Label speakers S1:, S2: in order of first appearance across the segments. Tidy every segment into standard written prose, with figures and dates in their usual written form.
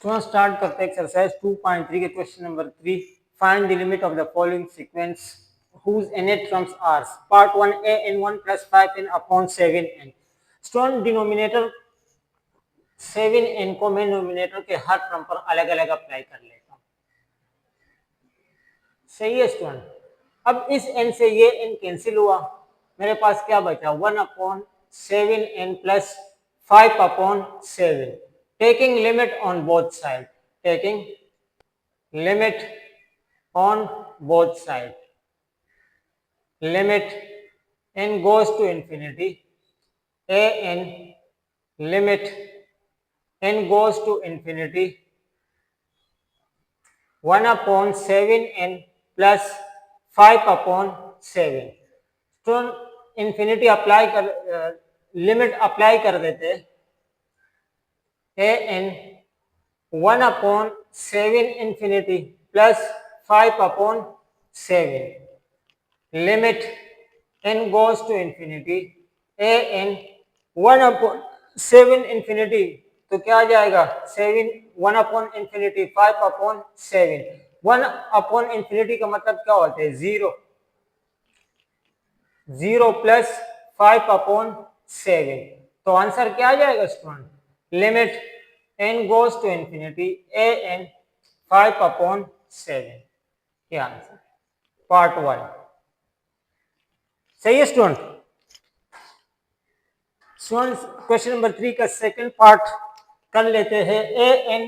S1: तो स्टार्ट करते हैं एक्सरसाइज 2.3 के question number 3। Find the limit of the following sequence whose nth terms are part 1 a n 1 plus 5 n upon 7n। Student denominator 7n को मैं nominator के हर term पर अलग अलग अप्लाई कर लेता हूँ। सही है स्टूडेंट। अब इस n से ये n कैंसिल हुआ, मेरे पास क्या बचा 1 upon 7n plus 5 upon 7। Taking limit on both side, taking limit on both sides, limit n goes to infinity, a n limit n goes to infinity 1 upon 7n plus 5 upon 7। तो infinity apply कर limit apply कर देते, a n 1 upon 7 infinity plus 5 upon 7, limit n goes to infinity, a n 1 upon 7 infinity तो क्या आ जाएगा 7 1 upon infinity 5 upon 7। 1 upon infinity का मतलब क्या होता है 0, 0 प्लस 5 अपॉन 7। तो आंसर क्या आ जाएगा student, limit n goes to infinity a n 5 upon 7। क्या आंसर पार्ट 1 सही है स्टूडेंट। स्टूडेंट क्वेश्चन नंबर 3 का सेकंड पार्ट कर लेते हैं। a n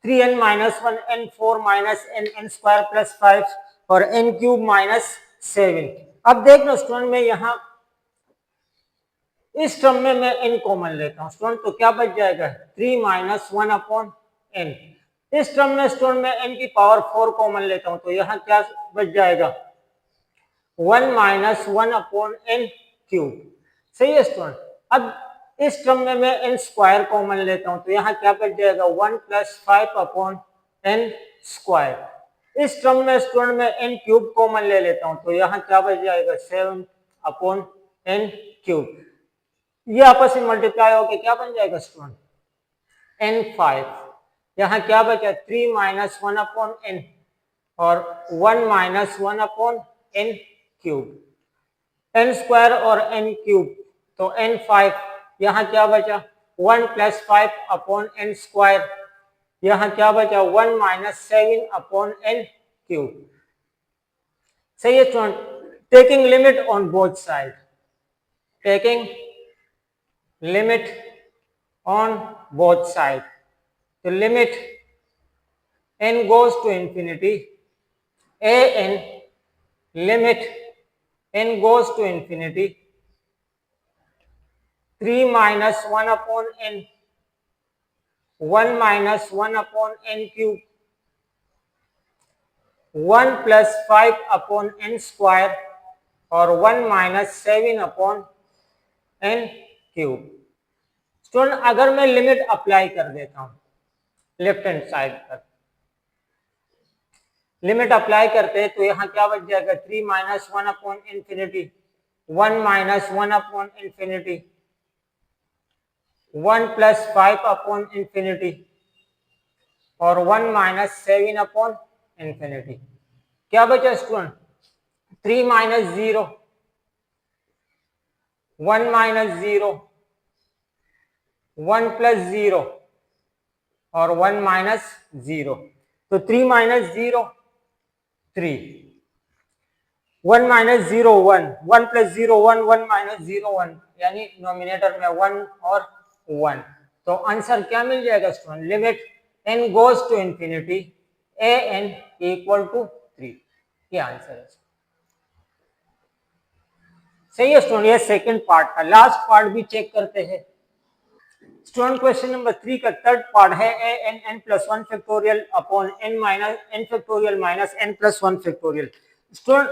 S1: 3n minus 1 n 4 minus n n square plus 5 और n क्यूब माइनस 7। अब देखना स्टूडेंट में यहाँ इस टर्म में मैं n कॉमन लेता हूँ स्टूडेंट, तो क्या बच जाएगा 3 माइनस 1 अपॉन n। इस टर्म में स्टूडेंट में n की पावर 4 कॉमन लेता हूँ, तो यहाँ क्या बच जाएगा 1 माइनस 1 अपॉन n क्यूब। सही है स्टूडेंट। अब इस टर्म में मैं n स्क्वायर कॉमन लेता हूँ, तो यहाँ क्या बच जाएगा 1 प्लस 5 अपॉन n स्क्वायर। इस टर्म में स्टूडेंट में n क्यूब कॉमन ले लेता हूँ, तो यहाँ क्या बच जाएगा 7 अपॉन n क्यूब। ये आपस में मल्टीप्लाई होके क्या बन जाएगा स्टूडेंट n5। यहाँ क्या बचा 3 माइनस 1 अपॉन n और 1 minus 1 upon n cube. n square और n क्यूब तो n5। यहाँ क्या बचा 1 प्लस 5 अपॉन n स्क्वायर। यहाँ क्या बचा 1 माइनस 7 अपॉन n क्यूब। सही है student. Taking limit on both side, taking limit on both sides, तो limit n goes to infinity a n limit n goes to infinity 3 minus 1 upon n 1 minus 1 upon n cube 1 plus 5 upon n square और 1 minus 7 upon n cube. Student अगर मैं limit apply कर देता हूं left hand side पर, limit apply करते हैं तो यहां क्या बच जाएगा 3 minus 1 upon infinity 1 minus 1 upon infinity 1 plus 5 upon infinity और 1 माइनस 7 अपॉन इंफिनिटी। क्या बचा स्टूडेंट 3 माइनस 0 1 माइनस 0 1 प्लस 0 और 1 माइनस 0। तो 3 माइनस 0 3 1 माइनस 0 1 1 प्लस 0 1 1 माइनस 0 1 यानी नोमिनेटर में 1 और 1। तो आंसर क्या मिल जाएगा student limit n goes to infinity a n equal to 3। ये आंसर है। सही है स्टूडेंट। ये सेकंड पार्ट था। लास्ट पार्ट भी चेक करते हैं स्टूडेंट। क्वेश्चन नंबर 3 का थर्ड पार्ट है a n n plus 1 factorial upon n minus n factorial minus n plus 1 factorial. Student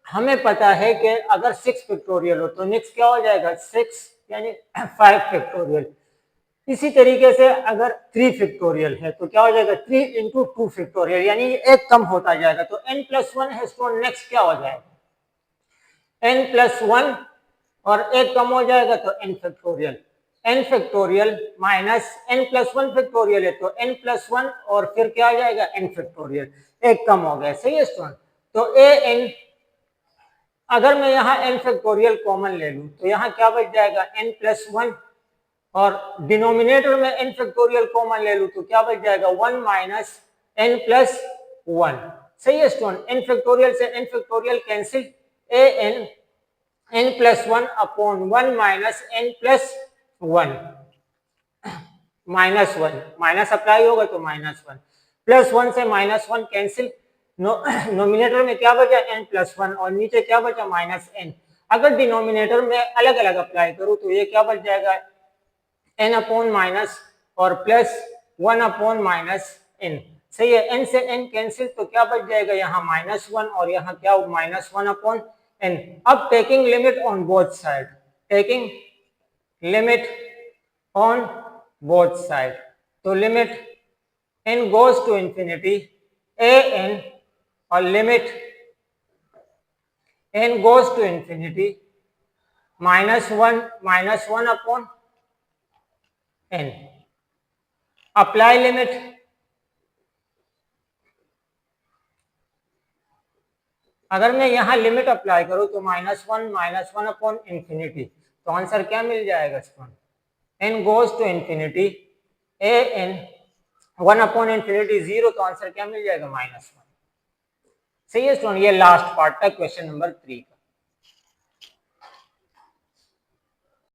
S1: हमें पता है कि अगर 6 फैक्टोरियल हो तो नेक्स्ट क्या हो जाएगा 6 यानी 5 फैक्टोरियल। इसी तरीके से अगर 3 फैक्टोरियल है तो क्या हो जाएगा 3 इंटू 2 फैक्टोरियल, यानी एक कम होता जाएगा। तो n प्लस 1 है स्टूडेंट, नेक्स्ट क्या हो जाएगा n प्लस 1 और एक कम हो जाएगा तो n factorial. n factorial minus n plus one factorial है तो n प्लस वन और फिर क्या आ जाएगा n फैक्टोरियल, एक कम हो गया, सही है स्टूडेंट। तो ए एन, अगर मैं यहाँ n फैक्टोरियल कॉमन ले लूं तो यहाँ क्या बच जाएगा n प्लस वन, और डिनोमिनेटर में n फैक्टोरियल कॉमन ले लूं तो क्या बच जाएगा 1 माइनस n प्लस वन, सही है स्टूडेंट। n फैक्टोरियल से n फैक्टोरियल कैंसिल, ए एन n plus one upon 1 minus n plus one, minus one, minus apply होगा तो माइनस वन, प्लस वन से माइनस वन कैंसिल, नोमिनेटर में क्या बचा n प्लस वन और नीचे क्या बचा माइनस n। अगर डिनोमिनेटर में अलग अलग अप्लाई करूं तो ये क्या बच जाएगा n अपॉन माइनस और plus one upon minus n, सही है। n से n कैंसिल तो क्या बच जाएगा यहाँ माइनस वन और यहाँ क्या माइनस वन अपॉन n। अब taking limit on both side, taking limit on both side, तो limit n goes to infinity a n और limit n goes to infinity minus one upon n। Apply limit, अगर मैं यहाँ limit apply करूं तो minus one upon infinity, तो answer क्या मिल जाएगा इसको, n goes to infinity a n one upon infinity zero, तो आंसर क्या मिल जाएगा माइनस वन, सही है स्टूडेंट। ये लास्ट पार्ट था क्वेश्चन नंबर 3 का।